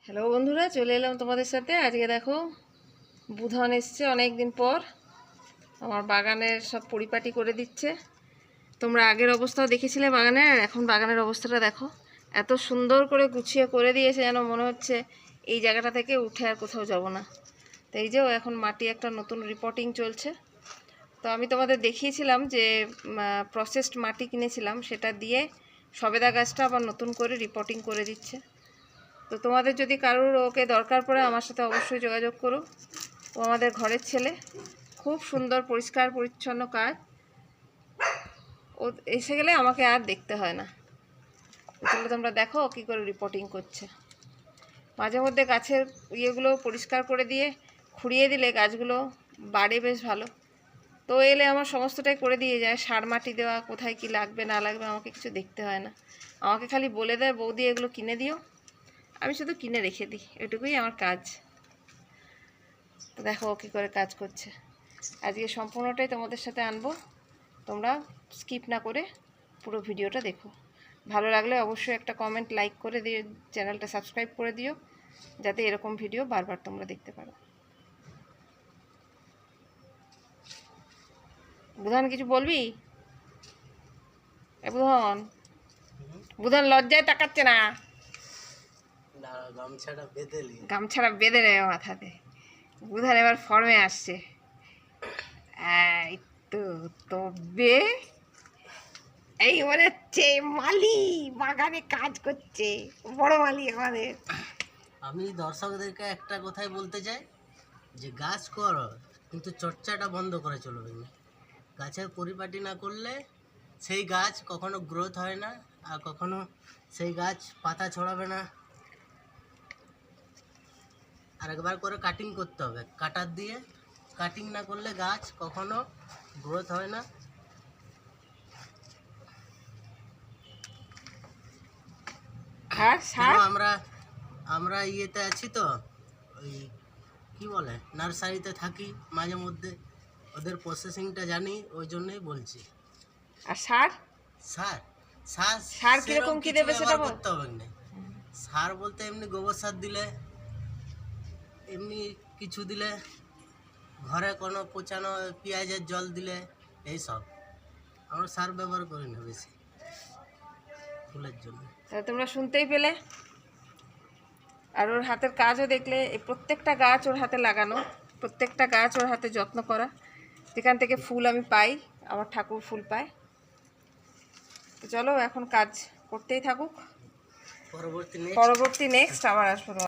Hello বন্ধুরা, চলে এলাম তোমাদের সাথে। আজকে দেখো বুধন এসছে অনেক দিন পর, আমার বাগানের সব পরিপাটি করে দিচ্ছে। তোমরা আগের অবস্থাও দেখেছিলে বাগানের, আর এখন বাগানের অবস্থাটা দেখো। এত সুন্দর করে গুছিয়ে করে দিয়েছে যেন মনে হচ্ছে এই জায়গাটা থেকে উঠে আর কোথাও যাব না। তো এই যে এখন মাটি একটা নতুন রিপোর্টিং চলছে। তো আমি তোমাদের দেখিয়েছিলাম যে প্রসেসড মাটি কিনেছিলাম, সেটা দিয়ে সবেদা গাছটা আবার নতুন করে রিপোর্টিং করে দিচ্ছে। তো তোমাদের যদি কারোর ওকে দরকার পড়ে আমার সাথে অবশ্যই যোগাযোগ করো। ও আমাদের ঘরের ছেলে, খুব সুন্দর পরিষ্কার পরিচ্ছন্ন কাজ। ও এসে গেলে আমাকে আর দেখতে হয় না। তাহলে তোমরা দেখো কী করে রিপোর্টিং করছে। মাঝে মধ্যে গাছের ইয়েগুলো পরিষ্কার করে দিয়ে খুঁড়িয়ে দিলে গাছগুলো বাড়ে বেশ ভালো। তো এলে আমার সমস্তটাই করে দিয়ে যায়, সার মাটি দেওয়া, কোথায় কি লাগবে না লাগবে আমাকে কিছু দেখতে হয় না। আমাকে খালি বলে দেয়, বৌদি এগুলো কিনে দিও, আমি শুধু কিনে রেখে দিই, এটুকুই আমার কাজ। তো দেখো কী করে কাজ করছে। আজকে সম্পূর্ণটাই তোমাদের সাথে আনবো, তোমরা স্কিপ না করে পুরো ভিডিওটা দেখো। ভালো লাগলে অবশ্যই একটা কমেন্ট, লাইক করে দিয়ে চ্যানেলটা সাবস্ক্রাইব করে দিও, যাতে এরকম ভিডিও বারবার তোমরা দেখতে পারো। বুধন কিছু বলবি? এ বুধন, বুধন লজ্জায় তাকাচ্ছে না, গামছাটা বেঁধে নেবে মাথাতে। বুধন এবার ফর্মে আসছে। এই তো তবে এই মনে হচ্ছে মালি বাগানে কাজ করছে, বড় মালি আমাদের। আমি দর্শকদেরকে একটা কথাই বলতে চাই যে গাছ করো, কিন্তু চর্চাটা বন্ধ করে চলবে না। গাছের পরিপাটি না করলে সেই গাছ কখনো গ্রোথ হয় না, আর কখনো সেই গাছ পাতা ছড়াবে না। আর একবার করে কাটিং করতে হবে, কাটার দিয়ে কাটিং না করলে গাছ কখনো গ্রোথ হয় না। আমরা আমরা ইয়েতে আছি তো, ওই কি বলে নার্সারিতে থাকি, মাঝে মধ্যে ওদের প্রসেসিংটা জানি, ওই জন্যই বলছি। আর সার সার সার সার কিরকম কি দেবে সেটা করতে হবে না। সার বলতে এমনি গোবর সার দিলে, এমনি কিছু দিলে, ঘরে কোনো পচানো পেঁয়াজের জল দিলে, এই সব। আমরা সার ব্যবহার করি না বেশি ফুলের জন্য। তাহলে তোমরা শুনতেই পেলে। আর ওর হাতের কাজও দেখলে, এই প্রত্যেকটা গাছ ওর হাতে লাগানো, প্রত্যেকটা গাছ ওর হাতে যত্ন করা। যেখান থেকে ফুল আমি পাই, আমার ঠাকুর ফুল পায়। তো চলো এখন কাজ করতেই থাকুক, পরবর্তী নেক্সট আবার আসবো।